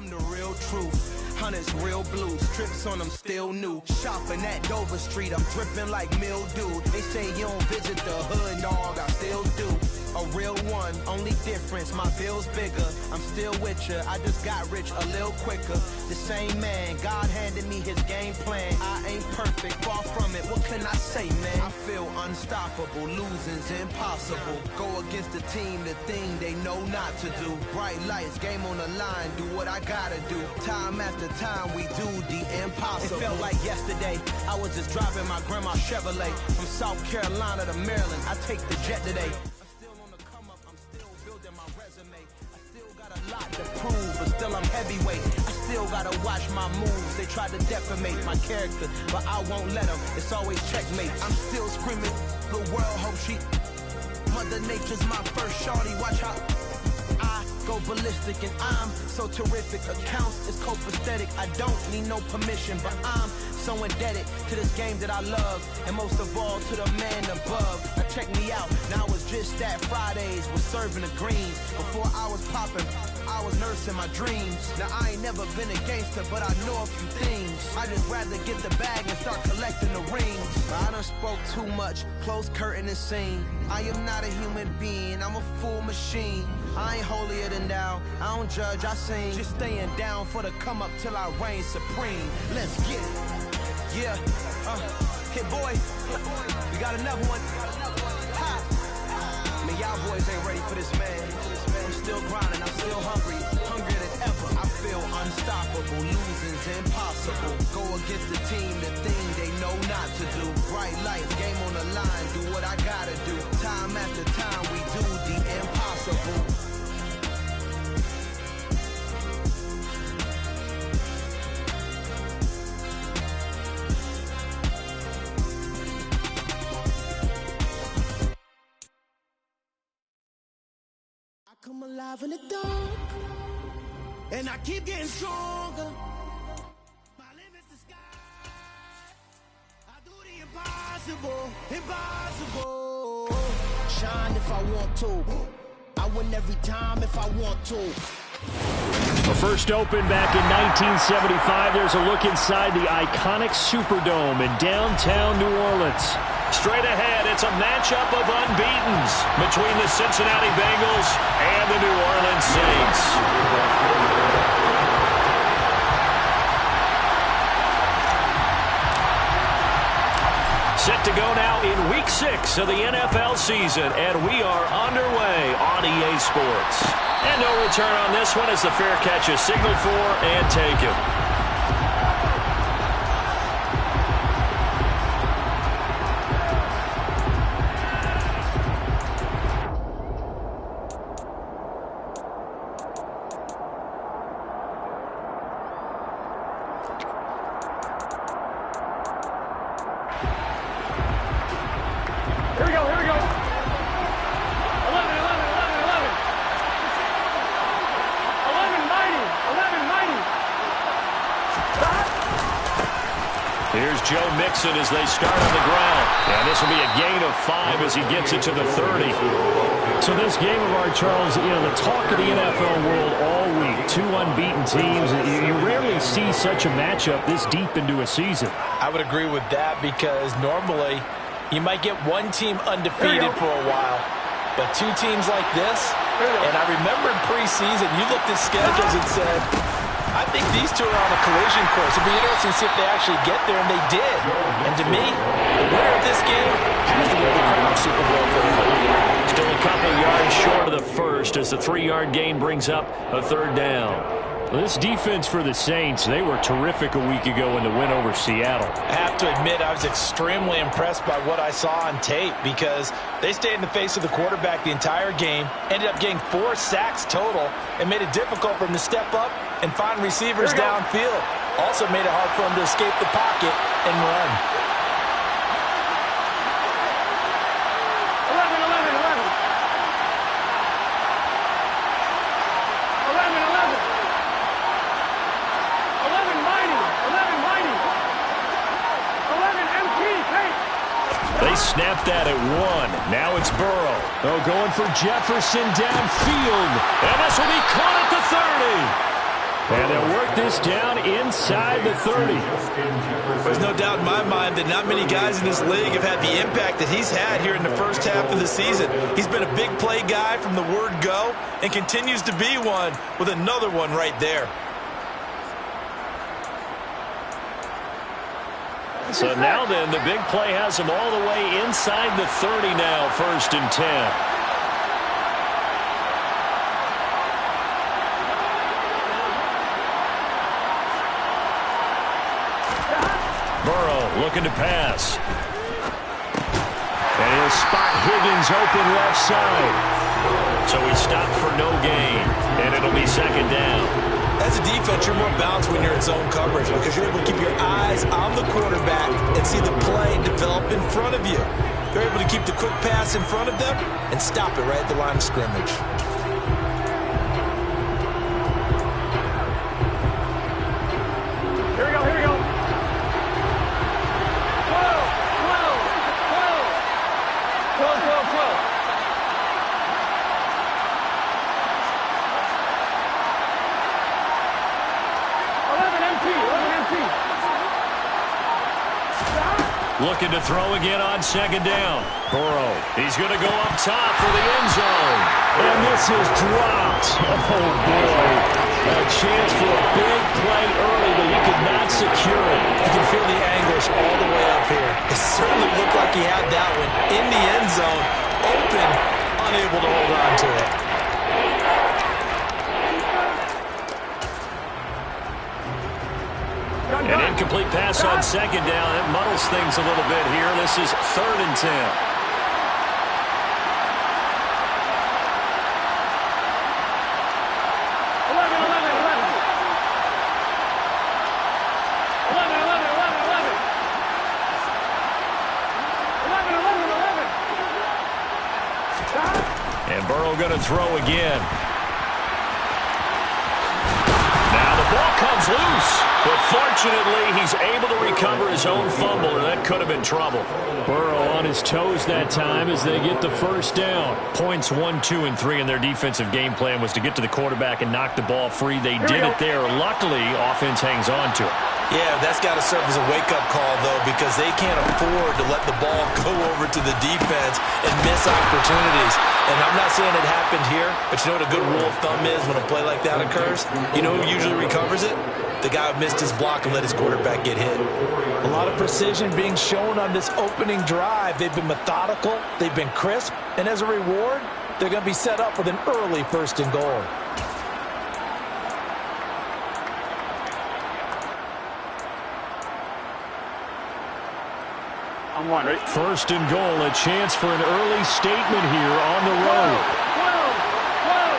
I'm the real truth. Hunters, real blues, trips on them still new. Shopping at Dover Street, I'm dripping like mildew. They say you don't visit the hood, dog, I still do. A real one, only difference, my bill's bigger. I'm still with ya, I just got rich a little quicker. The same man, God handed me his game plan. I ain't perfect, far from it, what can I say, man? I feel unstoppable, losing's impossible. Go against the team, the thing they know not to do. Bright lights, game on the line, do what I gotta do. Time after time, we do the impossible. It felt like yesterday, I was just driving my grandma's Chevrolet. From South Carolina to Maryland, I take the jet today. Lot to prove, but still I'm heavyweight. I still gotta watch my moves. They try to defamate my character, but I won't let them. It's always checkmate. I'm still screaming, the world hope she. Mother Nature's my first shorty. Watch how I go ballistic, and I'm so terrific. Accounts is copacetic. I don't need no permission, but I'm so indebted to this game that I love, and most of all to the man above. Now check me out. Now it's just that Fridays was serving the greens. Before I was popping, I was nursing my dreams. Now I ain't never been a gangster, but I know a few things. I just rather get the bag and start collecting the rings. I done spoke too much, close curtain and scene. I am not a human being, I'm a full machine. I ain't holier than thou, I don't judge, I sing. Just staying down for the come up till I reign supreme. Let's get it. Yeah, Hit boy, we got another one. Ha. Man, y'all boys ain't ready for this, man. I'm still grinding, I'm still hungry, hungrier than ever. I feel unstoppable, losing's impossible. Go against the team, the thing they know not to do. Bright lights, game on the line, do what I gotta do. Time after time, we do the impossible. Come alive in the dark, and I keep getting stronger. My limit's the sky. I do the impossible, impossible. Shine if I want to. I win every time if I want to. The first opened back in 1975. There's a look inside the iconic Superdome in downtown New Orleans. Straight ahead, it's a matchup of unbeatens between the Cincinnati Bengals and the New Orleans Saints. Set to go now in Week 6 of the NFL season, and we are underway on EA Sports. And no return on this one as the fair catch is signaled for and taken. Joe Mixon as they start on the ground. And this will be a gain of 5 as he gets it to the 30. So this game of ours, Charles, you know, the talk of the NFL world all week. Two unbeaten teams. You rarely see such a matchup this deep into a season. I would agree with that because normally you might get one team undefeated for a while. But two teams like this, and I remember in preseason you looked at schedules and said, I think these two are on a collision course. It'll be interesting to see if they actually get there, and they did. And to me, the winner of this game has to wear the crown Super Bowl for. Still a couple yards short of the first as the 3-yard gain brings up a third down. Well, this defense for the Saints, they were terrific a week ago in the win over Seattle. I have to admit, I was extremely impressed by what I saw on tape because they stayed in the face of the quarterback the entire game, ended up getting 4 sacks total, and made it difficult for him to step up and find receivers downfield. Also made it hard for him to escape the pocket and run. 11. They snapped that at 1. Now it's Burrow. Oh, going for Jefferson downfield. And this will be caught at the 30. And they'll work this down inside the 30. There's no doubt in my mind that not many guys in this league have had the impact that he's had here in the first half of the season. He's been a big play guy from the word go and continues to be one with another one right there. So now then, the big play has him all the way inside the 30 now, 1st and 10. Burrow looking to pass. And he'll spot Higgins open left side. So he stopped for no gain. And it'll be 2nd down. As a defense, you're more balanced when you're in zone coverage because you're able to keep your eyes on the quarterback and see the play develop in front of you. You're able to keep the quick pass in front of them and stop it right at the line of scrimmage. Here we go, here we go. 12. 11 empty. Looking to throw again on 2nd down. Burrow, he's going to go up top for the end zone. And this is dropped. Oh, boy. A chance for a big play early, but he could not secure it. You can feel the anguish all the way up here. It certainly looked like he had that one in the end zone, open, unable to hold on to it. An incomplete pass on 2nd down. It muddles things a little bit here. This is 3rd and 10. And Burrow going to throw again. Now the ball comes loose. But fortunately, he's able to recover his own fumble, and that could have been trouble. Burrow on his toes that time as they get the 1st down. Points 1, 2, and 3 in their defensive game plan was to get to the quarterback and knock the ball free. They did it there. Luckily, offense hangs on to it. Yeah, that's got to serve as a wake-up call, though, because they can't afford to let the ball go over to the defense and miss opportunities. And I'm not saying it happened here, but you know what a good rule of thumb is when a play like that occurs? You know who usually recovers it? The guy who missed his block and let his quarterback get hit. A lot of precision being shown on this opening drive. They've been methodical, they've been crisp, and as a reward, they're going to be set up with an early 1st and goal. I'm one, right? 1st and goal, a chance for an early statement here on the road. 12.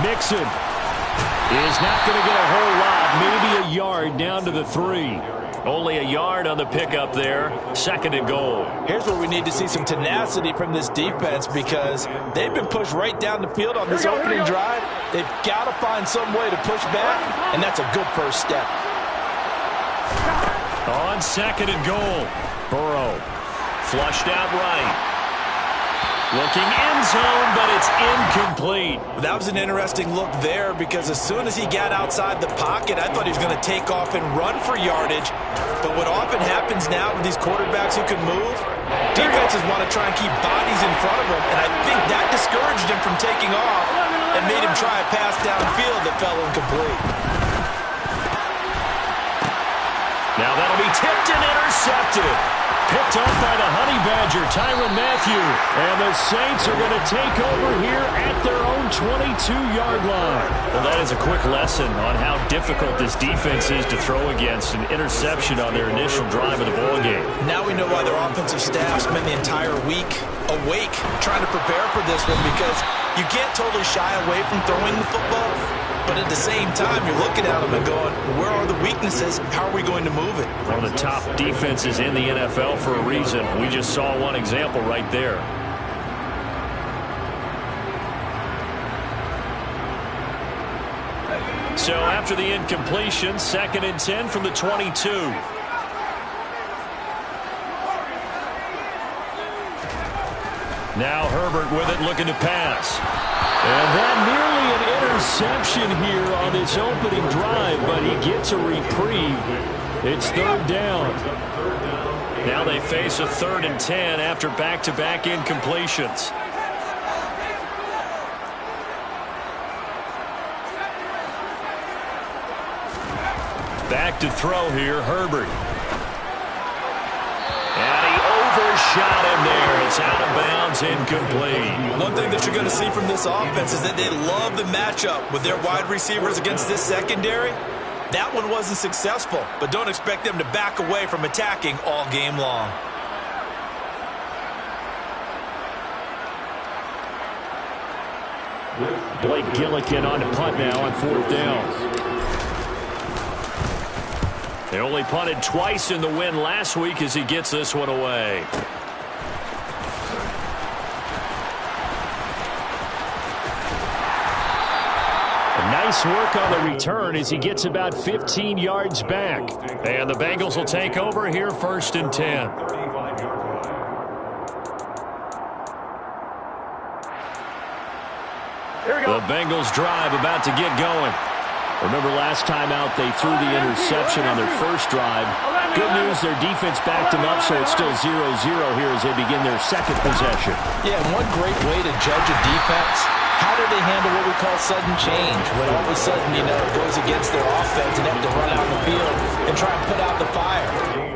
Mixon is not going to get a whole lot, maybe a yard down to the 3. Only a yard on the pickup there, 2nd and goal. Here's where we need to see some tenacity from this defense because they've been pushed right down the field on this opening drive. They've got to find some way to push back, and that's a good 1st step. On 2nd and goal, Burrow flushed out right. Looking end zone, but it's incomplete. That was an interesting look there because as soon as he got outside the pocket, I thought he was going to take off and run for yardage. But what often happens now with these quarterbacks who can move, defenses want to try and keep bodies in front of them, and I think that discouraged him from taking off and made him try a pass downfield that fell incomplete. Now that'll be tipped and intercepted. Picked up by the Honey Badger, Tyrann Mathieu. And the Saints are going to take over here at their own 22-yard line. Well, that is a quick lesson on how difficult this defense is to throw against. An interception on their initial drive of the ballgame. Now we know why their offensive staff spent the entire week awake trying to prepare for this one because you can't totally shy away from throwing the football. But at the same time, you're looking at them and going, where are the weaknesses? How are we going to move it? One of the top defenses in the NFL for a reason. We just saw one example right there. So after the incompletion, 2nd and 10 from the 22. Now Herbert with it, looking to pass. And that nearly an interception here on this opening drive, but he gets a reprieve. It's third down. Now they face a 3rd and 10 after back-to-back incompletions. Back to throw here, Herbert. And he overshot him there. It's out of bounds, incomplete. One thing that you're going to see from this offense is that they love the matchup with their wide receivers against this secondary. That one wasn't successful, but don't expect them to back away from attacking all game long. Blake Gillikin on the punt now on 4th down. They only punted twice in the win last week as he gets this one away. Nice work on the return as he gets about 15 yards back. And the Bengals will take over here, 1st and 10. Here we go. The Bengals drive about to get going. Remember last time out they threw the interception on their first drive. Good news, their defense backed them up, so it's still 0-0 here as they begin their second possession. Yeah, one great way to judge a defense, how do they handle what we call sudden change? When all of a sudden, it goes against their offense and they have to run out the field and try and put out the fire.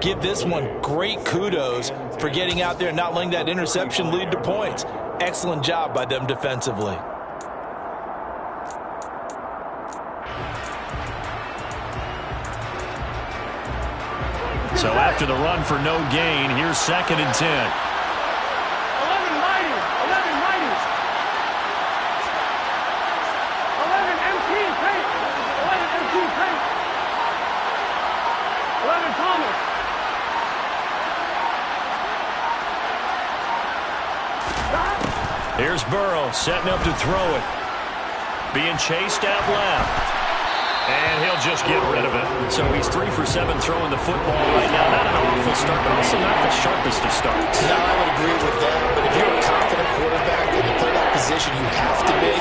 Give this one great kudos for getting out there and not letting that interception lead to points. Excellent job by them defensively. So after the run for no gain, here's 2nd and 10. 11 mighty. 11 mighty. 11 MT paint. 11 MT paint. 11 Thomas. Here's Burrow setting up to throw it. Being chased out left. And he'll just get rid of it. So he's 3 for 7 throwing the football right now. Not an awful start, but also not the sharpest of starts. No, I would agree with that. But if you're a confident quarterback and you play that position, you have to be.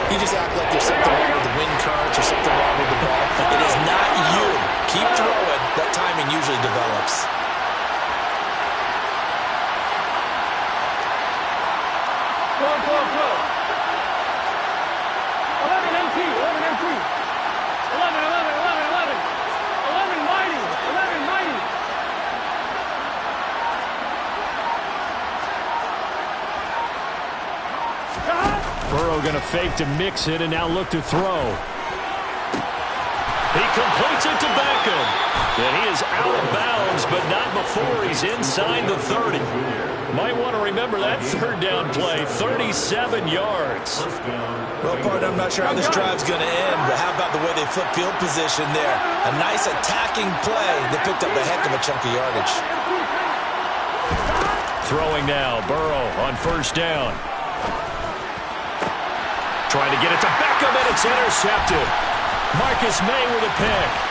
You just act like there's something wrong with the wind currents or something wrong with the ball. It is not you. Keep throwing. That timing usually develops. Go. 11 MT. 11 MT. 11 mighty. 11 mighty. Burrow going to fake to mix it and now look to throw. He completes it to Beckham. And he is out of bounds, but not before he's inside the 30. Might want to remember that 3rd down play, 37 yards. Well, partner, I'm not sure how this drive's going to end, but how about the way they flip field position there? A nice attacking play that picked up a heck of a chunk of yardage. Throwing now, Burrow on 1st down. Trying to get it to Beckham, and it's intercepted. Marcus May with a pick.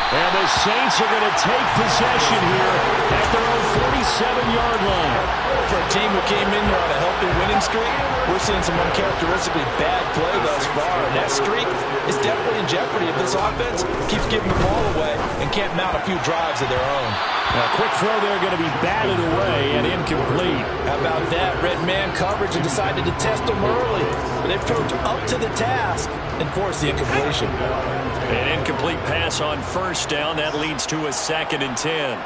And the Saints are going to take possession here at their own 47-yard line. For a team who came in here on a healthy winning streak, we're seeing some uncharacteristically bad play thus far. And that streak is definitely in jeopardy if this offense keeps giving the ball away and can't mount a few drives of their own. Now, a quick throw there going to be batted away and incomplete. How about that? Red man coverage and decided to test them early. But they proved up to the task and forced the incompletion. An incomplete pass on 1st down. That leads to a 2nd and 10.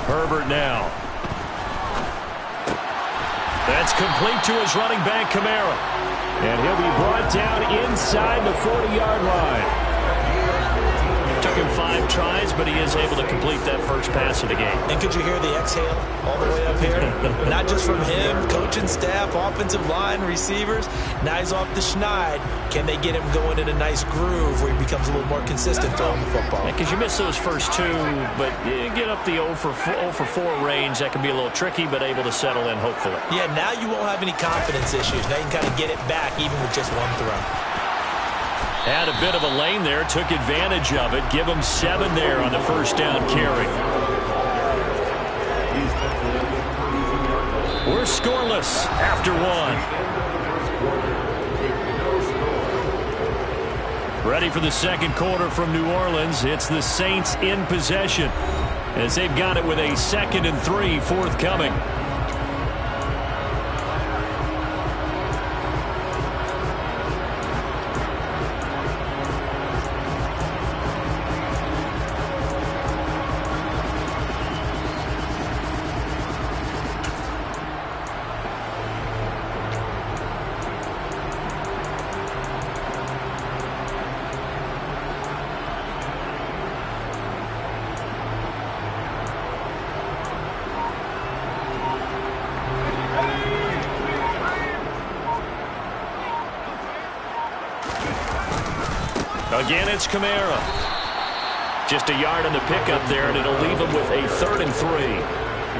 Herbert now. That's complete to his running back, Kamara. And he'll be brought down inside the 40-yard line. Took him 5 tries, but he is able to complete that first pass of the game. And could you hear the exhale all the way up here? Not just from him, coaching staff, offensive line, receivers. Now he's off the schneid. Can they get him going in a nice groove where he becomes a little more consistent throwing the football? Because you miss those first 2, but you get up the 0 for 4 range. That can be a little tricky, but able to settle in, hopefully. Yeah, now you won't have any confidence issues. Now you can kind of get it back even with just one throw. Had a bit of a lane there, took advantage of it. Give him 7 there on the first down carry. We're scoreless after 1. Ready for the second quarter from New Orleans. It's the Saints in possession as they've got it with a 2nd and 3 forthcoming. Again, it's Kamara. Just a yard on the pickup there, and it'll leave him with a 3rd and 3.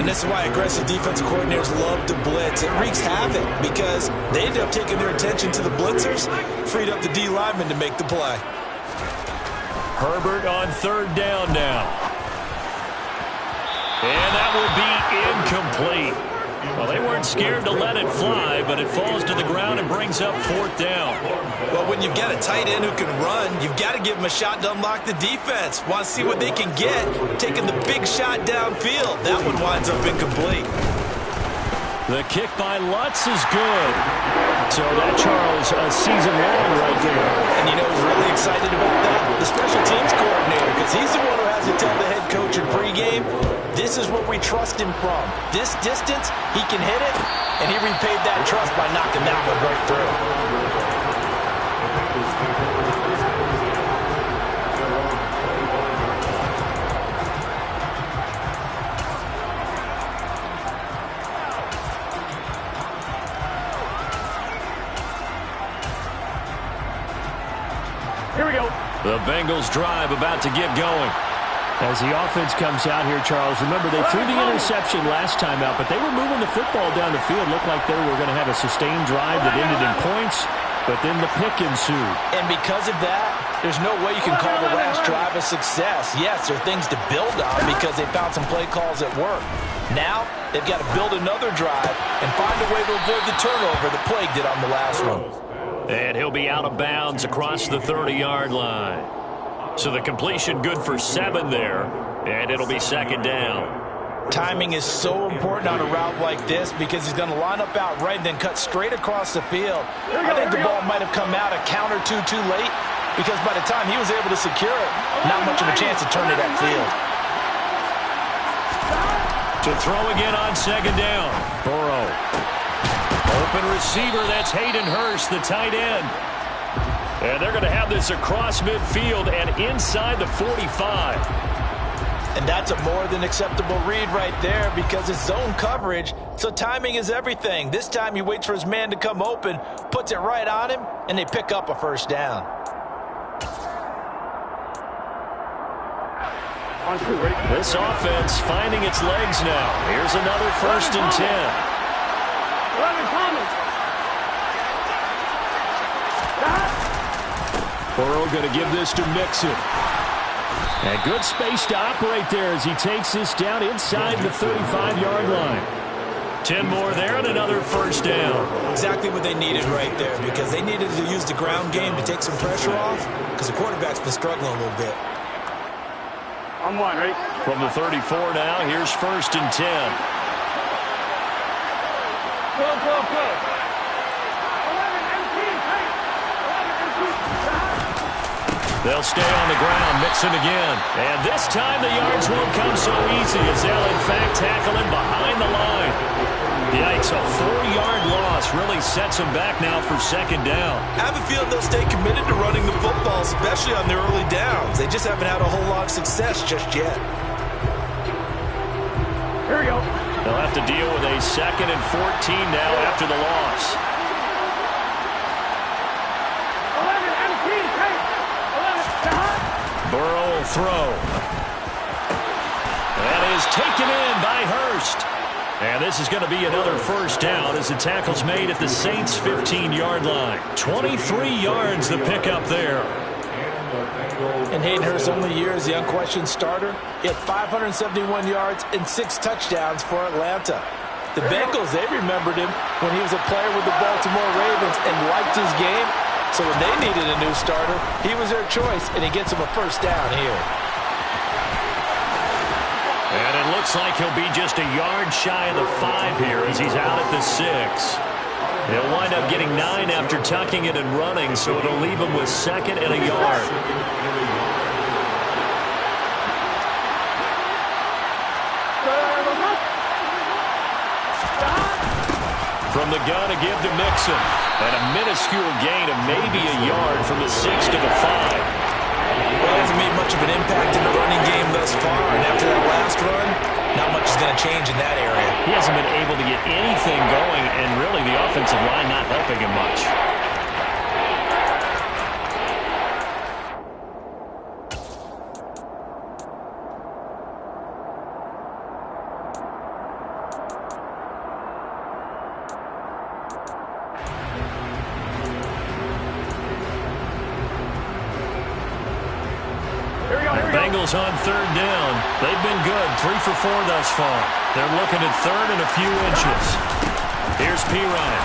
And this is why aggressive defensive coordinators love to blitz. It wreaks havoc because they end up taking their attention to the blitzers, freed up the D lineman to make the play. Herbert on 3rd down now. And that will be incomplete. Well, they weren't scared to let it fly, but it falls to the ground and brings up 4th down. Well, when you've got a tight end who can run, you've got to give him a shot to unlock the defense. Want to see what they can get, taking the big shot downfield. That one winds up incomplete. The kick by Lutz is good. So that, Charles, a season long right there. And you know who's really excited about that? The special teams coordinator, because he's the one who has to tell the head coach in pregame, this is what we trust him from. This distance, he can hit it, and he repaid that trust by knocking that one right through. Here we go. The Bengals drive about to get going. As the offense comes out here, Charles, remember they threw the interception last time out, but they were moving the football down the field. Looked like they were going to have a sustained drive that ended in points, but then the pick ensued. And because of that, there's no way you can call the last drive a success. Yes, there are things to build on because they found some play calls that work. Now, they've got to build another drive and find a way to avoid the turnover that plagued it on the last one. And he'll be out of bounds across the 30-yard line. So the completion good for 7 there, and it'll be 2nd down. Timing is so important on a route like this because he's going to line up out right and then cut straight across the field. I think the ball might have come out a count or two too late because by the time he was able to secure it, not much of a chance to turn it upfield. To throw again on 2nd down. Burrow. Open receiver, that's Hayden Hurst, the tight end. And they're going to have this across midfield and inside the 45. And that's a more than acceptable read right there because it's zone coverage, so timing is everything. This time he waits for his man to come open, puts it right on him, and they pick up a 1st down. This offense finding its legs now. Here's another 1st and 10. 11 Thomas. Burrow going to give this to Mixon. And good space to operate there as he takes this down inside the 35-yard line. 10 more there and another 1st down. Exactly what they needed right there because they needed to use the ground game to take some pressure off because the quarterback's been struggling a little bit. I'm 1, right? From the 34 now, here's 1st and 10. Go. 11 They'll stay on the ground, Mixon again. And this time the yards won't come so easy as they'll in fact tackle him behind the line. Yikes, a 4-yard loss really sets him back now for 2nd down. I have a feeling they'll stay committed to running the football, especially on their early downs. They just haven't had a whole lot of success just yet. Here we go. They'll have to deal with a 2nd and 14 now after the loss. 11 empty. Hey. 11. Burrow will throw. That is taken in by Hurst. And this is going to be another first down as the tackle's made at the Saints' 15-yard line. 23 yards the pickup there. In Hayden Hurst's only year as the unquestioned starter, he had 571 yards and 6 touchdowns for Atlanta. The Bengals, they remembered him when he was a player with the Baltimore Ravens and liked his game. So when they needed a new starter, he was their choice, and he gets them a first down here. And it looks like he'll be just a yard shy of the 5 here as he's out at the 6. He'll wind up getting 9 after tucking it and running, so it'll leave him with 2nd and a yard. From the gun again to Mixon. And a minuscule gain of maybe a yard from the 6 to the 5. Well, he hasn't made much of an impact in the running game thus far, and after that last run, not much is going to change in that area. He hasn't been able to get anything going, and really the offensive line not helping him much. Bengals on 3rd down. They've been good, 3 for 4 thus far. They're looking at 3rd and a few inches. Here's Pirine.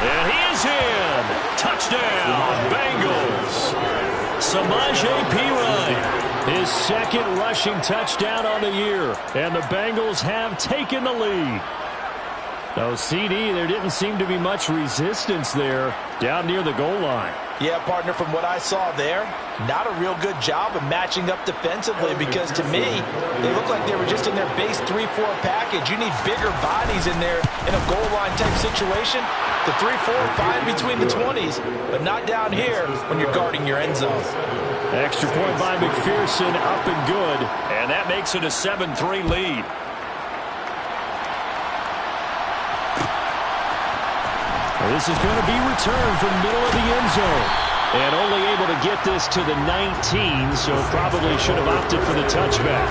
And he is in. Touchdown, Bengals. Samaje Pirine, his 2nd rushing touchdown on the year. And the Bengals have taken the lead. No, CD, there didn't seem to be much resistance there down near the goal line. Yeah, partner, from what I saw there, not a real good job of matching up defensively because, to me, they look like they were just in their base 3-4 package. You need bigger bodies in there in a goal line type situation. The 3-4, fine between the 20s, but not down here when you're guarding your end zone. Extra point by McPherson, up and good, and that makes it a 7-3 lead. This is going to be returned from middle of the end zone. And only able to get this to the 19, so probably should have opted for the touchback.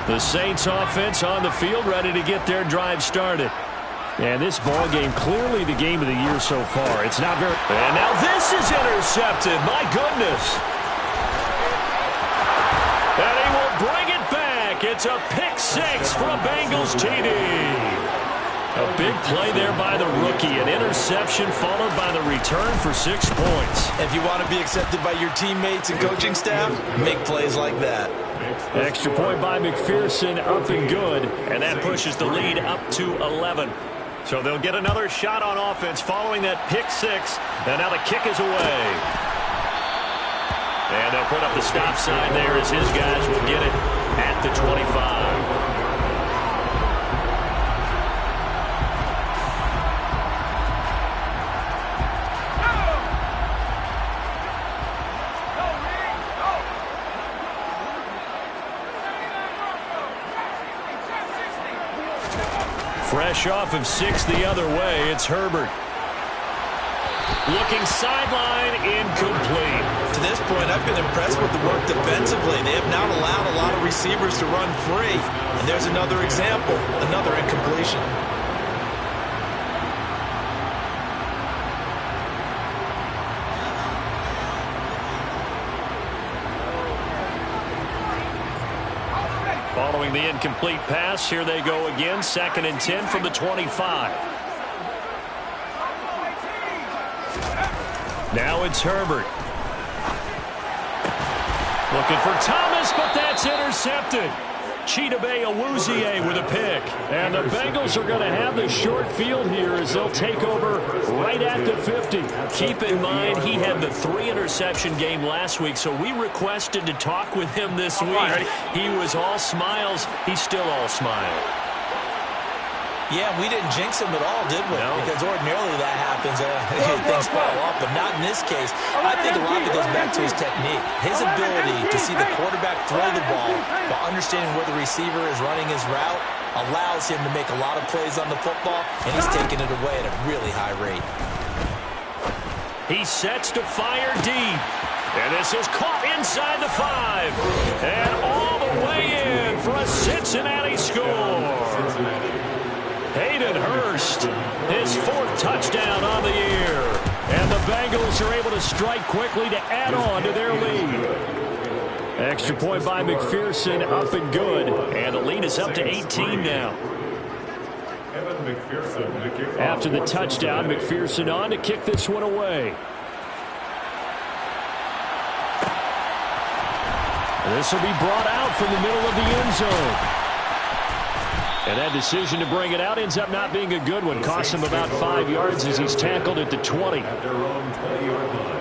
The Saints offense on the field, ready to get their drive started. And this ball game, clearly the game of the year so far. It's not very... And now this is intercepted. My goodness. And he will bring it back. It's a pick 6 for a Bengals TD. A big play there by the rookie. An interception followed by the return for 6 points. If you want to be accepted by your teammates and coaching staff, make plays like that. Extra point by McPherson, up and good. And that pushes the lead up to 11. So they'll get another shot on offense following that pick 6. And now the kick is away. And they'll put up the stop sign there as his guys will get it at the 25. Fresh off of 6 the other way, it's Herbert. Looking sideline, incomplete. To this point, I've been impressed with the work defensively. They have not allowed a lot of receivers to run free. And there's another example, another incompletion. Following the incomplete pass, here they go again. 2nd and 10 from the 25. Now it's Herbert. Looking for Thomas, but that's intercepted. Chidobe Awuzie with a pick. And the Bengals are going to have the short field here as they'll take over right at the 50. Keep in mind, he had the 3-interception game last week, so we requested to talk with him this week. He was all smiles. He's still all smile. Yeah, we didn't jinx him at all, did we? No. Because ordinarily that happens. Things fall off, but not in this case. I think a lot of it goes back to his technique. His ability to see the quarterback throw the ball while understanding where the receiver is running his route. allows him to make a lot of plays on the football, and he's taking it away at a really high rate. He sets to fire deep. And this is caught inside the 5. And all the way in for a Cincinnati score. Hayden Hurst, his 4th touchdown on the year. And the Bengals are able to strike quickly to add on to their lead. Extra point by McPherson, up and good. And the lead is up to 18 now. After the touchdown, McPherson on to kick this one away. This will be brought out from the middle of the end zone. And that decision to bring it out ends up not being a good one. Costs him about 5 yards as he's tackled at the 20. At their own 20-yard line.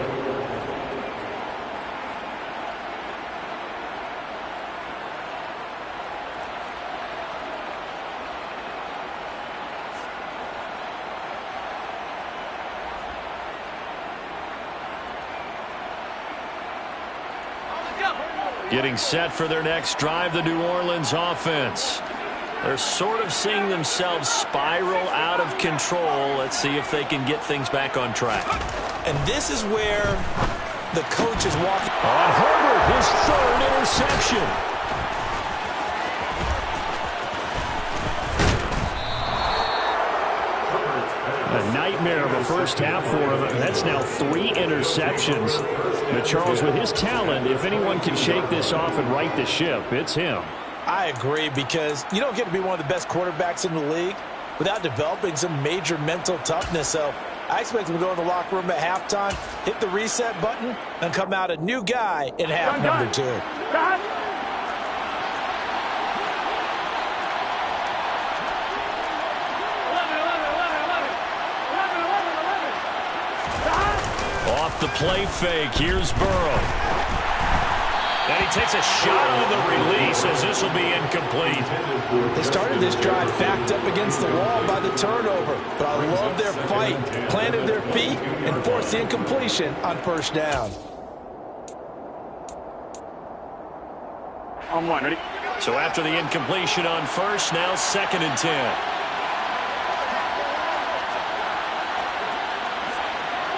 Getting set for their next drive, the New Orleans offense. They're sort of seeing themselves spiral out of control. Let's see if they can get things back on track. And this is where the coach is walking. On Herbert, his 3rd interception. A nightmare of a first half for him. That's now 3 interceptions. But Charles, with his talent, if anyone can shake this off and right the ship, it's him. I agree, because you don't get to be one of the best quarterbacks in the league without developing some major mental toughness. So I expect him to go in the locker room at halftime, hit the reset button, and come out a new guy in half number 2. Off the play fake, here's Burrow. And he takes a shot on the release as this will be incomplete. They started this drive backed up against the wall by the turnover, but I love their fight, planted their feet, and forced the incompletion on first down. On 1, ready? So after the incompletion on first, now 2nd and 10.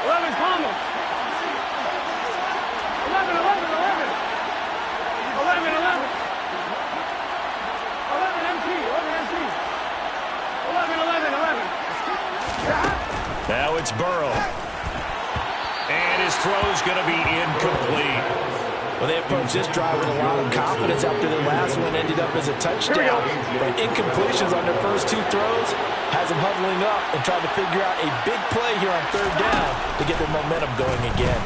11, combo. 11, 11, 11. 11, 11. 11 MT, 11 MT. 11, 11, 11. Now it's Burrow. And his throw's going to be incomplete. Well, they approached this drive with a lot of confidence after the last one ended up as a touchdown. But incompletions on their first 2 throws has them huddling up and trying to figure out a big play here on 3rd down to get their momentum going again.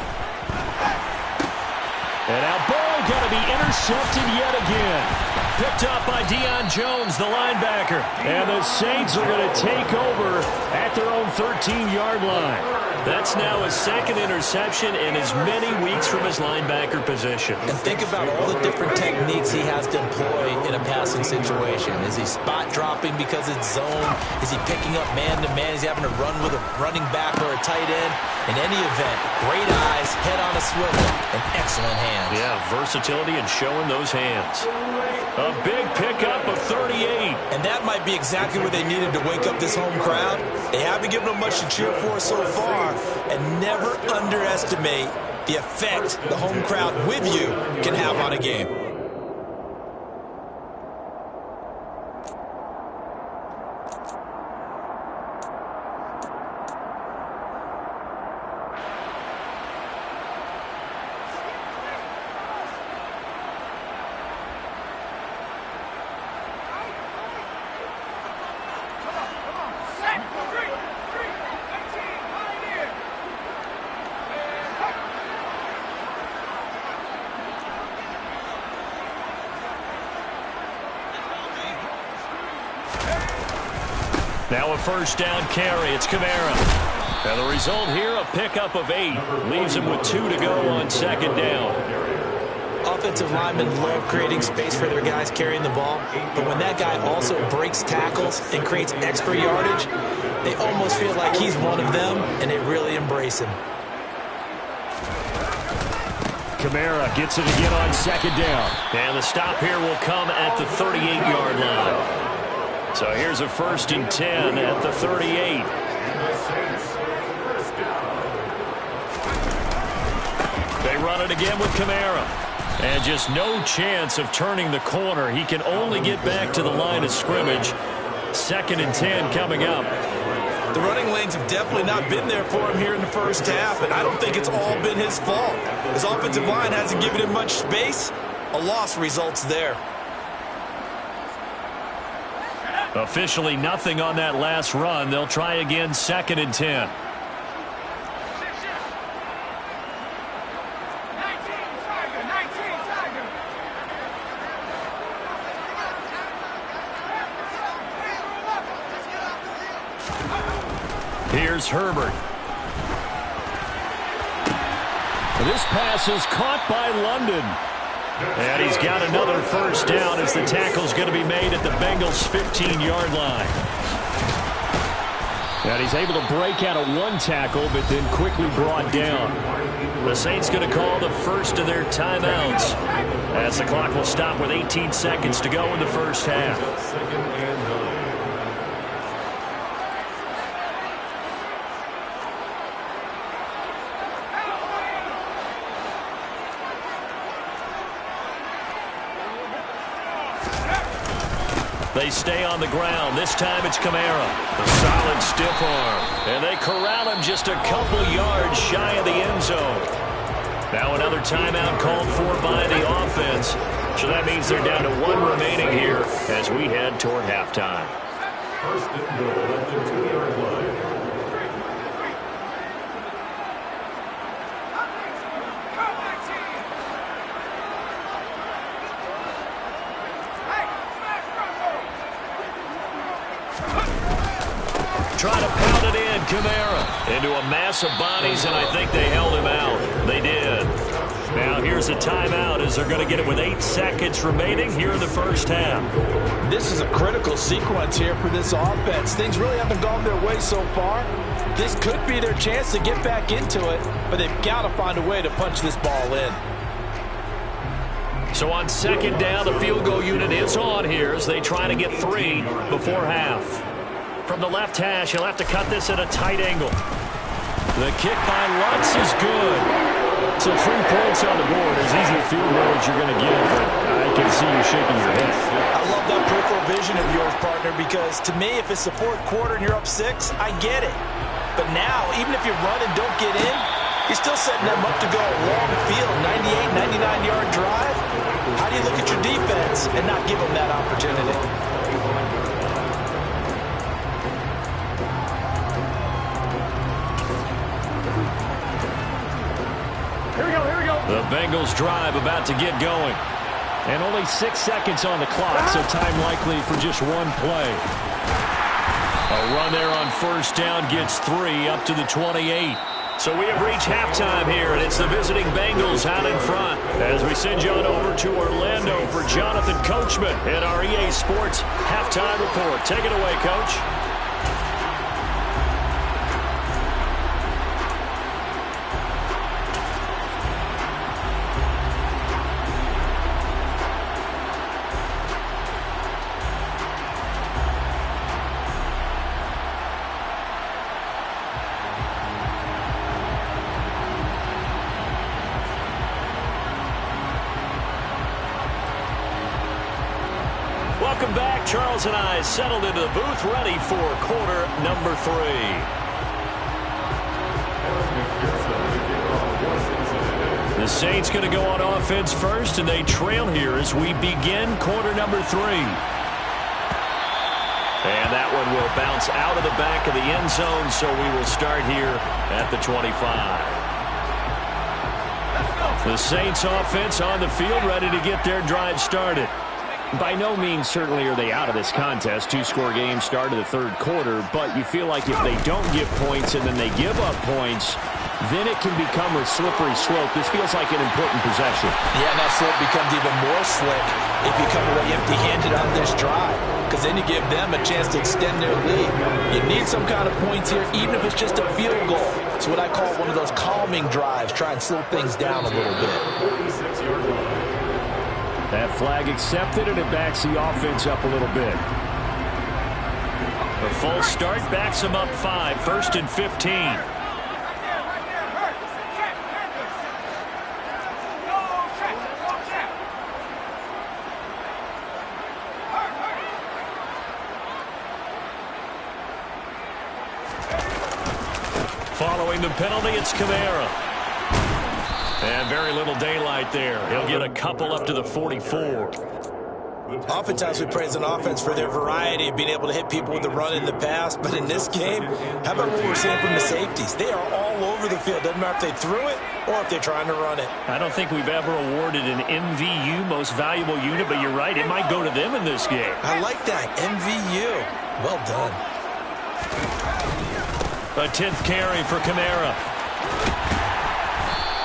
And now Burrow going to be intercepted yet again. Picked up by Deion Jones, the linebacker. And the Saints are going to take over at their own 13-yard line. That's now his 2nd interception in as many weeks from his linebacker position. And think about all the different techniques he has to employ in a passing situation. Is he spot dropping because it's zone? Is he picking up man-to-man? Is he having to run with a running back or a tight end? In any event, great eyes, head on a swivel, and excellent hands. Yeah, versatility and showing those hands. A big pickup of 38. And that might be exactly what they needed to wake up this home crowd. They haven't given them much to cheer for so far. And never underestimate the effect the home crowd with you can have on a game. Now a first down carry. It's Kamara. And the result here, a pickup of 8. Leaves him with 2 to go on 2nd down. Offensive linemen love creating space for their guys carrying the ball. But when that guy also breaks tackles and creates extra yardage, they almost feel like he's one of them, and they really embrace him. Kamara gets it again on 2nd down. And the stop here will come at the 38-yard line. So here's a 1st and 10 at the 38. They run it again with Kamara. And just no chance of turning the corner. He can only get back to the line of scrimmage. 2nd and 10 coming up. The running lanes have definitely not been there for him here in the first half, and I don't think it's all been his fault. His offensive line hasn't given him much space. A loss results there. Officially nothing on that last run. They'll try again, 2nd and 10. Here's Herbert. This pass is caught by London. And he's got another 1st down as the tackle's going to be made at the Bengals' 15-yard line. And he's able to break out of 1 tackle, but then quickly brought down. The Saints going to call the first of their timeouts as the clock will stop with 18 seconds to go in the first half. They stay on the ground. This time it's Kamara. A solid stiff arm. And they corral him just a couple yards shy of the end zone. Now another timeout called for by the offense. So that means they're down to 1 remaining here as we head toward halftime. 1st and goal at the 2-yard line. Trying to pound it in, Kamara. Into a mass of bodies, and I think they held him out. They did. Now here's a timeout as they're going to get it with 8 seconds remaining here in the first half. This is a critical sequence here for this offense. Things really haven't gone their way so far. This could be their chance to get back into it, but they've got to find a way to punch this ball in. So on 2nd down, the field goal unit is on here as they try to get 3 before half. From the left hash, he'll have to cut this at a tight angle. The kick by Lutz is good. So 3 points on the board, as easy a field goal as you're going to get, but I can see you shaking your head. I love that peripheral vision of yours, partner, because to me, if it's the 4th quarter and you're up 6, I get it. But now, even if you run and don't get in, you're still setting them up to go a long field, 98, 99-yard drive. How do you look at your defense and not give them that opportunity? The Bengals drive about to get going. And only 6 seconds on the clock, so time likely for just 1 play. A run there on 1st down gets 3 up to the 28. So we have reached halftime here, and it's the visiting Bengals out in front. As we send you on over to Orlando for Jonathan Coachman at our EA Sports Halftime Report. Take it away, Coach. Welcome back. Charles and I settled into the booth, ready for quarter number 3. The Saints going to go on offense first, and they trail here as we begin quarter number 3. And that one will bounce out of the back of the end zone, so we will start here at the 25. The Saints offense on the field, ready to get their drive started. By no means certainly are they out of this contest. 2-score game start of the 3rd quarter, but you feel like if they don't get points and then they give up points, then it can become a slippery slope. This feels like an important possession. Yeah, and that slope becomes even more slick if you come away empty-handed on this drive, because then you give them a chance to extend their lead. You need some kind of points here, even if it's just a field goal. It's what I call one of those calming drives. Try and slow things down a little bit. That flag accepted, and it backs the offense up a little bit. The full start backs him up 5, 1st and 15. Following the penalty, it's Kamara. And very little daylight there. He'll get a couple up to the 44. Oftentimes we praise an offense for their variety of being able to hit people with the run in the pass. But in this game, how about what we're seeing from the safeties? They are all over the field. Doesn't matter if they threw it or if they're trying to run it. I don't think we've ever awarded an MVU, most valuable unit, but you're right. It might go to them in this game. I like that. MVU. Well done. A 10th carry for Kamara.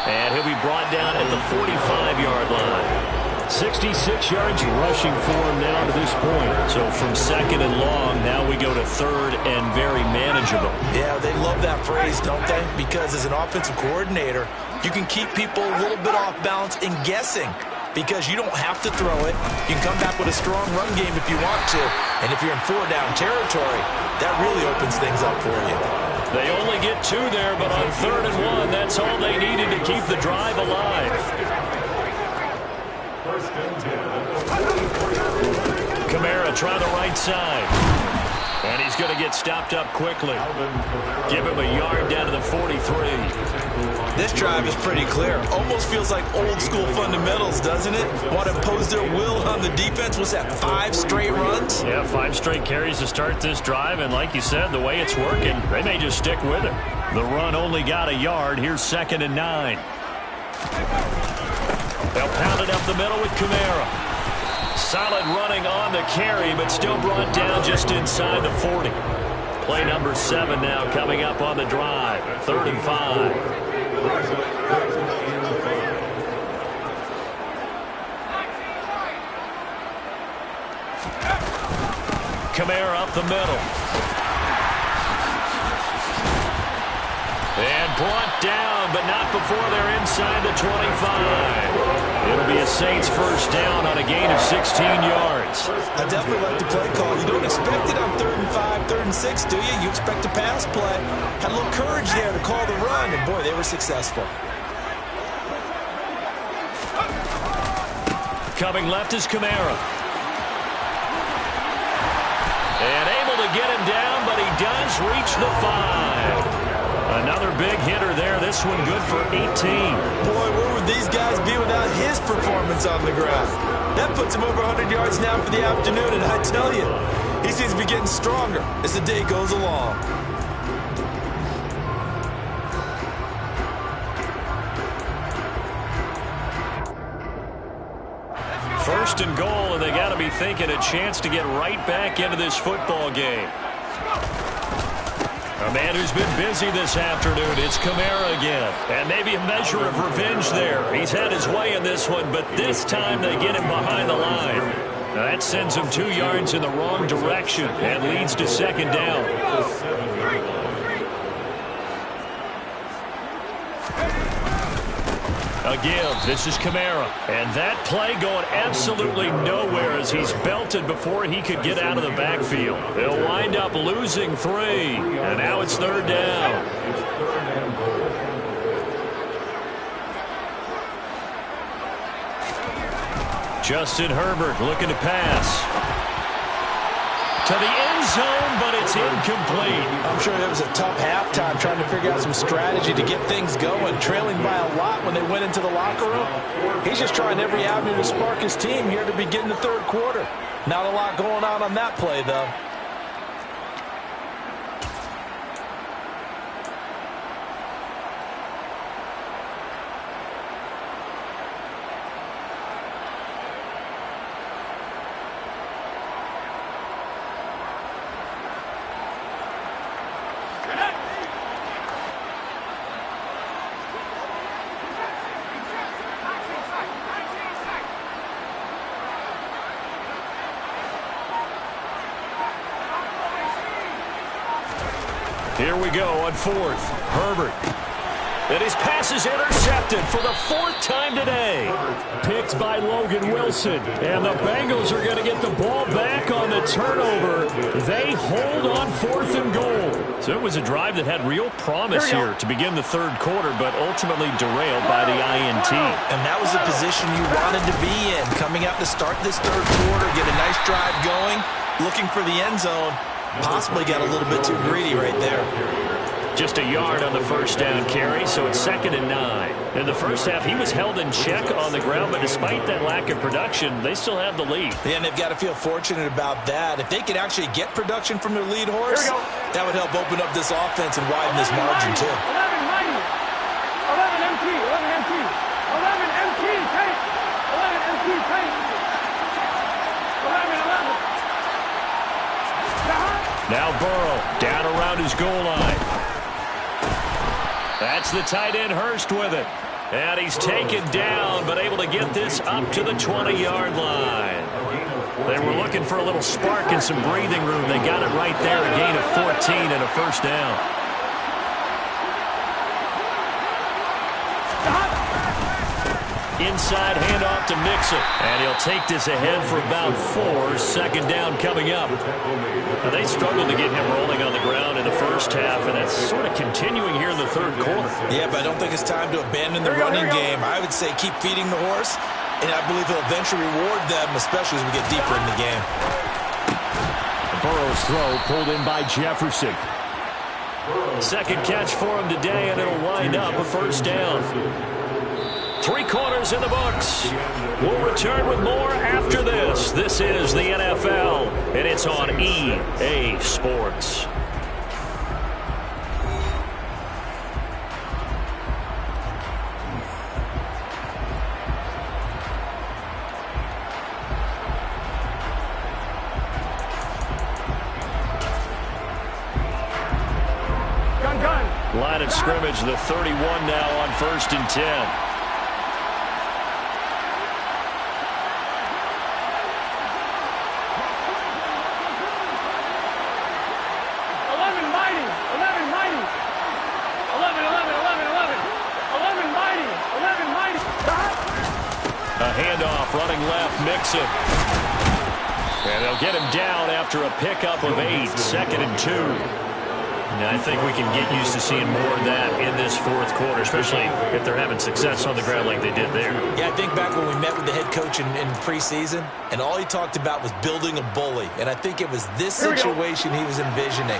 And he'll be brought down at the 45-yard line. 66 yards rushing for him now to this point. So from 2nd and long, now we go to 3rd and very manageable. Yeah, they love that phrase, don't they? Because as an offensive coordinator, you can keep people a little bit off balance and guessing. Because you don't have to throw it. You can come back with a strong run game if you want to. And if you're in 4-down territory, that really opens things up for you. They only get 2 there, but on 3rd and 1, that's all they needed to keep the drive alive. Kamara try the right side. And he's going to get stopped up quickly. Give him a yard down to the 43. This drive is pretty clear. Almost feels like old school fundamentals, doesn't it? Want to impose their will on the defense. Was that 5 straight runs? Yeah, 5 straight carries to start this drive. And like you said, the way it's working, they may just stick with it. The run only got a yard. Here's 2nd and 9. They'll pound it up the middle with Kamara. Solid running on the carry, but still brought down just inside the 40. Play number 7 now coming up on the drive. 3rd and 5. Kamara up the middle. And brought down, but not before they're inside the 25. It'll be a Saints first down on a gain of 16 yards. I definitely like the play call. You don't expect it on 3rd and 5, 3rd and 6, do you? You expect a pass play. Had a little courage there to call the run, and boy, they were successful. Coming left is Kamara. And able to get him down, but he does reach the 5. Another big hitter there. This one good for 18. Boy, where would these guys be without his performance on the ground? That puts him over 100 yards now for the afternoon, and I tell you, he seems to be getting stronger as the day goes along. First and goal, and they got to be thinking a chance to get right back into this football game. A man who's been busy this afternoon, it's Kamara again. And maybe a measure of revenge there. He's had his way in this one, but this time they get him behind the line. Now that sends him 2 yards in the wrong direction and leads to 2nd down. A give. This is Kamara. And that play going absolutely nowhere as he's belted before he could get out of the backfield. They'll wind up losing 3. And now it's 3rd down. Justin Herbert looking to pass. To the end zone, but it's incomplete. I'm sure it was a tough halftime trying to figure out some strategy to get things going, trailing by a lot when they went into the locker room. He's just trying every avenue to spark his team here to begin the 3rd quarter. Not a lot going on that play, though. Here we go on 4th. Herbert. And his pass is intercepted for the 4th time today. Picked by Logan Wilson. And the Bengals are going to get the ball back on the turnover. They hold on 4th and goal. So it was a drive that had real promise here to begin the 3rd quarter, but ultimately derailed by the INT. And that was the position you wanted to be in. Coming out to start this 3rd quarter, get a nice drive going, looking for the end zone. Possibly got a little bit too greedy right there. Just a yard on the 1st down carry, so it's 2nd and 9. In the first half, he was held in check on the ground, but despite that lack of production, they still have the lead. Yeah, and they've got to feel fortunate about that. If they could actually get production from their lead horse, that would help open up this offense and widen this margin, too. 11 mighty. 11 MT. 11 MT. 11 MT. Tank. 11 MT. Tank. 11. Now Burrow down around his goal line. That's the tight end Hurst with it. And he's taken down, but able to get this up to the 20-yard line. They were looking for a little spark and some breathing room. They got it right there, a gain of 14 and a 1st down. Inside handoff to Mixon. And he'll take this ahead for about 4. 2nd down coming up. Now they struggled to get him rolling on the ground in the first half, and that's sort of continuing here in the 3rd quarter. Yeah, but I don't think it's time to abandon the running game. I would say keep feeding the horse, and I believe he'll eventually reward them, especially as we get deeper in the game. Burrow's throw pulled in by Jefferson. 2nd catch for him today, and it'll wind up a 1st down. 3 quarters in the books. We'll return with more after this. This is the NFL, and it's on EA Sports. Line of scrimmage, the 31 now on 1st and 10. Running left, Mixon. And they'll get him down after a pickup of 8, 2nd and 2. And I think we can get used to seeing more of that in this 4th quarter, especially if they're having success on the ground like they did there. Yeah, I think back when we met with the head coach in preseason, and all he talked about was building a bully. And I think it was this situation he was envisioning.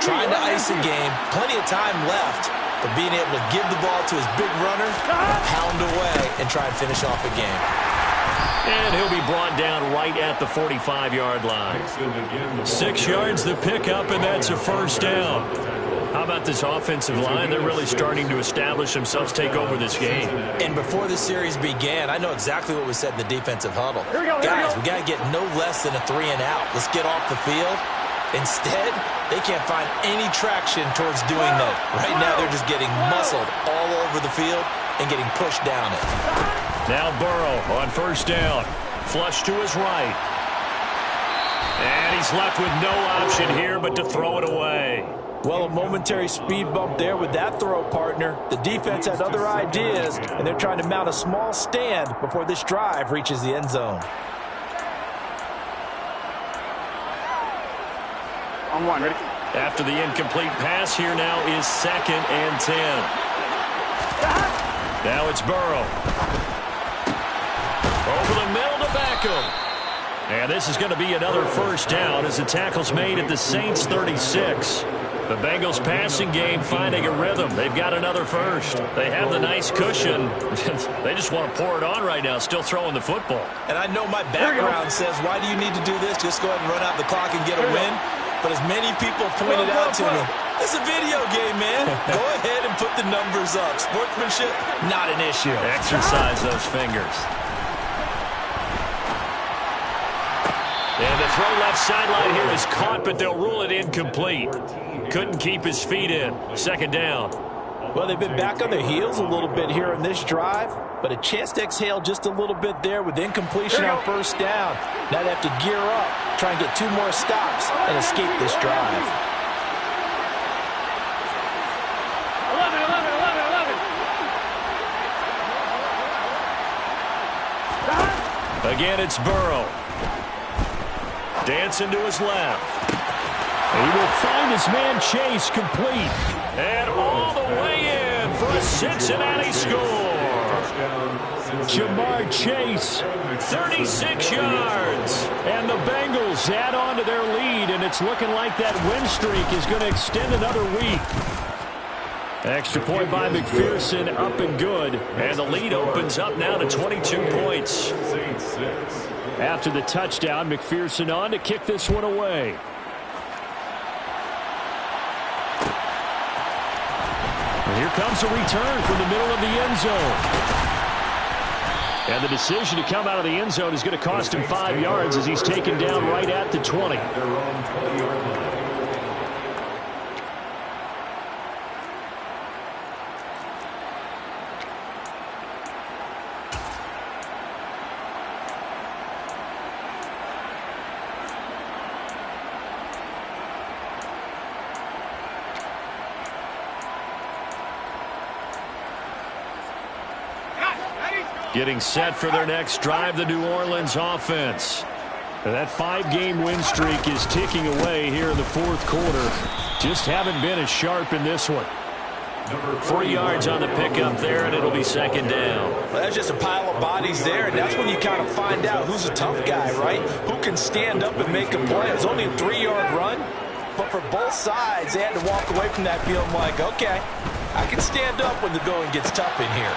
Trying to ice a game, plenty of time left, but being able to give the ball to his big runner, pound away, and try and finish off a game. And he'll be brought down right at the 45-yard line. 6 yards the pickup, and that's a 1st down. How about this offensive line? They're really starting to establish themselves, take over this game. And before the series began, I know exactly what was said in the defensive huddle. Guys, we got to get no less than a 3-and-out. Let's get off the field. Instead, they can't find any traction towards doing that. Right now, they're just getting muscled all over the field and getting pushed down it. Now Burrow on 1st down. Flush to his right. And he's left with no option here but to throw it away. Well, a momentary speed bump there with that throw, partner. The defense had other ideas, and they're trying to mount a small stand before this drive reaches the end zone. On 1, ready? After the incomplete pass, here now is 2nd and 10. Now it's Burrow. Over the middle to Beckham. And this is going to be another 1st down as the tackle's made at the Saints 36. The Bengals passing game finding a rhythm. They've got another 1st. They have the nice cushion. They just want to pour it on right now, still throwing the football. And I know my background says, why do you need to do this? Just go ahead and run out the clock and get a win. But as many people pointed out to me, it's a video game, man. Go ahead and put the numbers up. Sportsmanship, not an issue. Exercise those fingers. And the throw left sideline here is caught, but they'll rule it incomplete. Couldn't keep his feet in. 2nd down. Well, they've been back on their heels a little bit here in this drive, but a chance to exhale just a little bit there with incompletion on 1st down. Now they have to gear up, try and get 2 more stops, and escape this drive. 11, 11, 11, 11. Again, it's Burrow. Dancing to his left. He will find his man Chase complete. And all the way in for a Cincinnati score. Jamar Chase, 36 yards. And the Bengals add on to their lead, and it's looking like that win streak is going to extend another week. Extra point by McPherson, up and good. And the lead opens up now to 22 points. After the touchdown, McPherson on to kick this one away. And here comes a return from the middle of the end zone. And the decision to come out of the end zone is going to cost him 5 yards as he's taken down right at the 20. Getting set for their next drive, the New Orleans offense. And that 5-game win streak is ticking away here in the fourth quarter. Just haven't been as sharp in this one. 3 yards on the pickup there, and it'll be second down. Well, that's just a pile of bodies there, and that's when you kind of find out who's a tough guy, right? Who can stand up and make a play. It was only a 3-yard run, but for both sides, they had to walk away from that feeling like, okay, I can stand up when the going gets tough in here.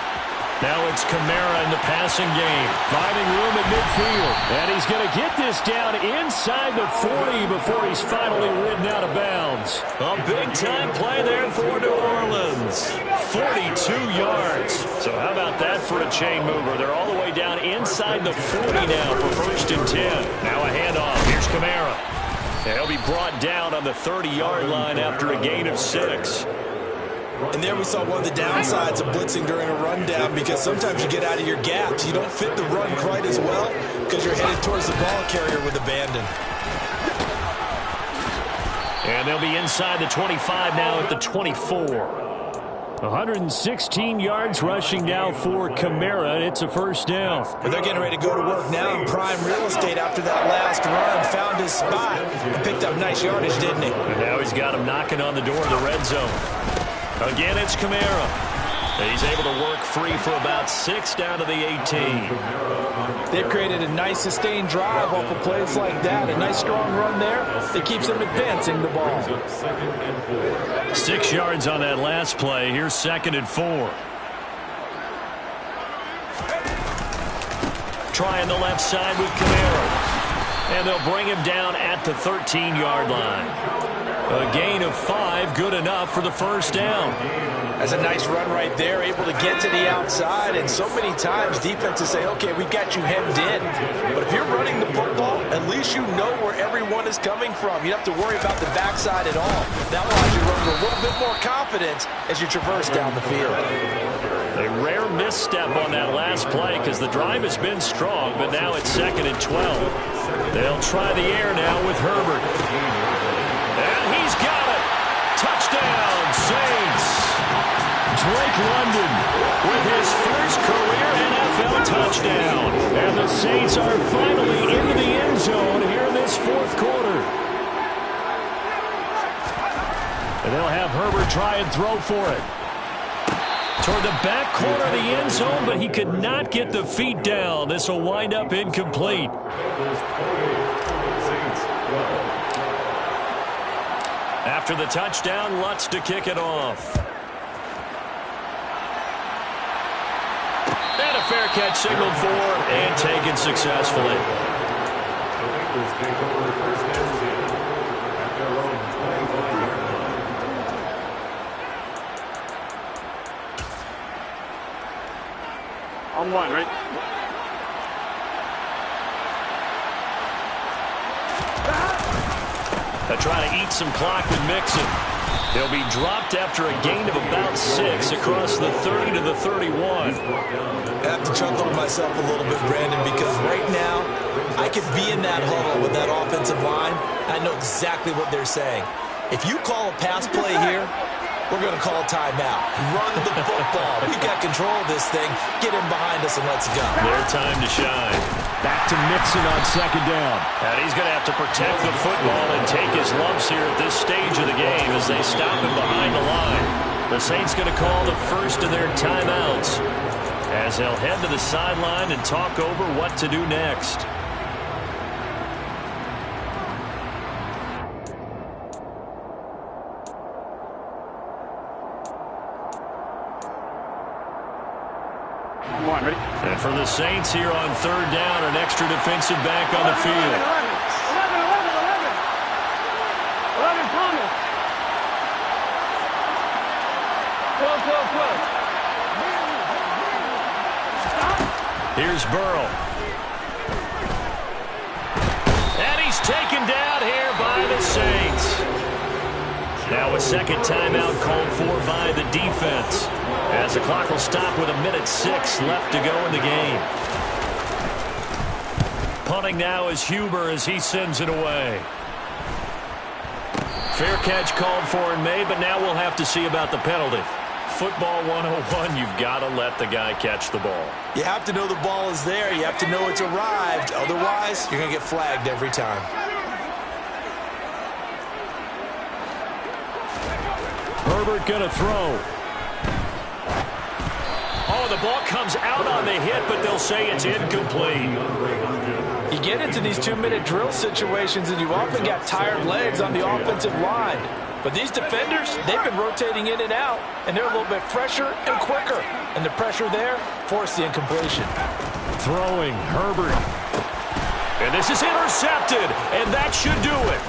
Now it's Kamara in the passing game, finding room at midfield. And he's going to get this down inside the 40 before he's finally ridden out of bounds. A big-time play there for New Orleans. 42 yards. So how about that for a chain mover? They're all the way down inside the 40 now for 1st and 10. Now a handoff. Here's Kamara. And he'll be brought down on the 30-yard line after a gain of 6. And there we saw one of the downsides of blitzing during a rundown, because sometimes you get out of your gaps. You don't fit the run quite as well because you're headed towards the ball carrier with abandon. And they'll be inside the 25 now at the 24. 116 yards rushing now for Kamara. It's a first down. And they're getting ready to go to work now in prime real estate after that last run. Found his spot and picked up nice yardage, didn't he? And now he's got him knocking on the door of the red zone. Again, it's Kamara. He's able to work free for about 6 down to the 18. They've created a nice sustained drive off of plays like that. A nice strong run there that keeps them advancing the ball. 6 yards on that last play. Here's 2nd and 4. Trying the left side with Kamara. And they'll bring him down at the 13-yard line. A gain of 5, good enough for the first down. That's a nice run right there, able to get to the outside. And so many times defenses say, okay, we've got you hemmed in. But if you're running the football, at least you know where everyone is coming from. You don't have to worry about the backside at all. That allows you to run with a little bit more confidence as you traverse down the field. A rare misstep on that last play because the drive has been strong, but now it's 2nd and 12. They'll try the air now with Herbert. And he's got it. Touchdown, Saints. Drake London with his first career NFL touchdown. And the Saints are finally into the end zone here in this fourth quarter. And they'll have Herbert try and throw for it. Toward the back corner of the end zone, but he could not get the feet down. This will wind up incomplete. After the touchdown, Lutz to kick it off. And a fair catch signaled for and taken successfully. On one, right? They'll try to eat some clock with Mixon. He'll be dropped after a gain of about 6 across the 30 to the 31. I have to chuckle to myself a little bit, Brandon, because right now I could be in that huddle with that offensive line. I know exactly what they're saying. If you call a pass play here, we're going to call a timeout. Run the football. We've got control of this thing. Get in behind us and let's go. Their time to shine. Back to Mixon on second down. And he's going to have to protect the football and take his lumps here at this stage of the game as they stop him behind the line. The Saints going to call the first of their timeouts as they'll head to the sideline and talk over what to do next. And for the Saints here on third down, an extra defensive back on the field. 11 Thomas. 12. Here's Burrow. And he's taken down here by the Saints. Now a second timeout called for by the defense, as the clock will stop with 1:06 left to go in the game. Punting now is Huber as he sends it away. Fair catch called for and made, but now we'll have to see about the penalty. Football 101, you've got to let the guy catch the ball. You have to know the ball is there. You have to know it's arrived. Otherwise, you're going to get flagged every time. Herbert going to throw. Oh, the ball comes out on the hit, but they'll say it's incomplete. You get into these 2-minute drill situations, and you often got tired legs on the offensive line. But these defenders, they've been rotating in and out, and they're a little bit fresher and quicker. And the pressure there forced the incompletion. Throwing, Herbert. And this is intercepted, and that should do it.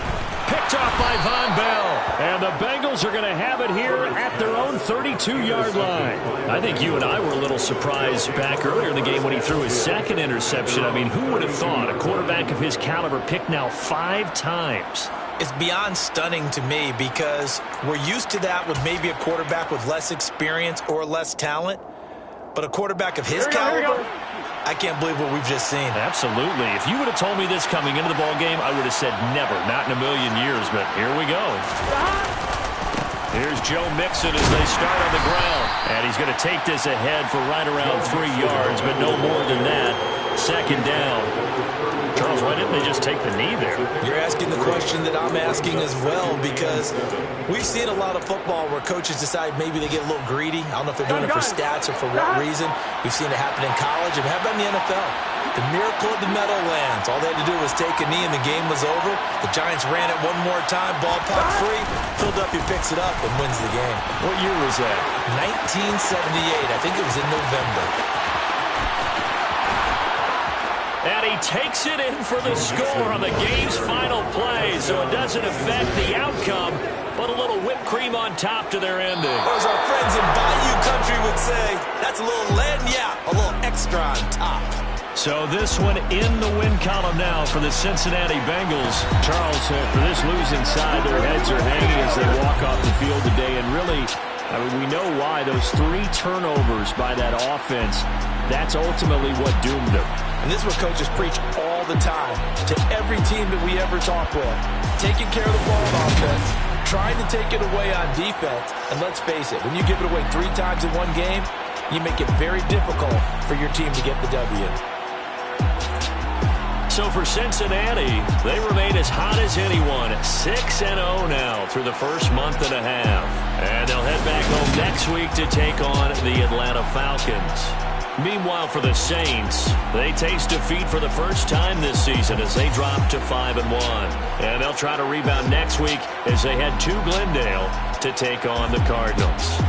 Picked off by Von Bell. And the Bengals are going to have it here at their own 32-yard line. I think you and I were a little surprised back earlier in the game when he threw his second interception. I mean, who would have thought a quarterback of his caliber picked now 5 times? It's beyond stunning to me because we're used to that with maybe a quarterback with less experience or less talent. But a quarterback of his caliber, I can't believe what we've just seen. Absolutely. If you would have told me this coming into the ball game, I would have said never, not in a million years. But here we go. Here's Joe Mixon as they start on the ground. And he's going to take this ahead for right around 3 yards, but no more than that. Second down. Charles, why didn't they just take the knee there? You're asking the question that I'm asking as well, because we've seen a lot of football where coaches decide maybe they get a little greedy. I don't know if they're doing it for stats or for what reason. We've seen it happen in college, and how about in the NFL? The miracle of the Meadowlands. All they had to do was take a knee, and the game was over. The Giants ran it one more time. Ball popped free. Philadelphia picks it up and wins the game. What year was that? 1978. I think it was in November. And he takes it in for the score on the game's final play, so it doesn't affect the outcome, but a little whipped cream on top to their ending. Or as our friends in Bayou Country would say, that's a little lagniappe, a little extra on top. So this one in the win column now for the Cincinnati Bengals. Charles, for this losing side, their heads are hanging as they walk off the field today. And really, I mean, we know why. Those 3 turnovers by that offense, that's ultimately what doomed them. And this is what coaches preach all the time to every team that we ever talk with. Taking care of the ball on offense, trying to take it away on defense. And let's face it, when you give it away 3 times in one game, you make it very difficult for your team to get the W. So for Cincinnati, they remain as hot as anyone, 6-0 now through the first month and a half. And they'll head back home next week to take on the Atlanta Falcons. Meanwhile, for the Saints, they taste defeat for the first time this season as they drop to 5-1. And they'll try to rebound next week as they head to Glendale to take on the Cardinals.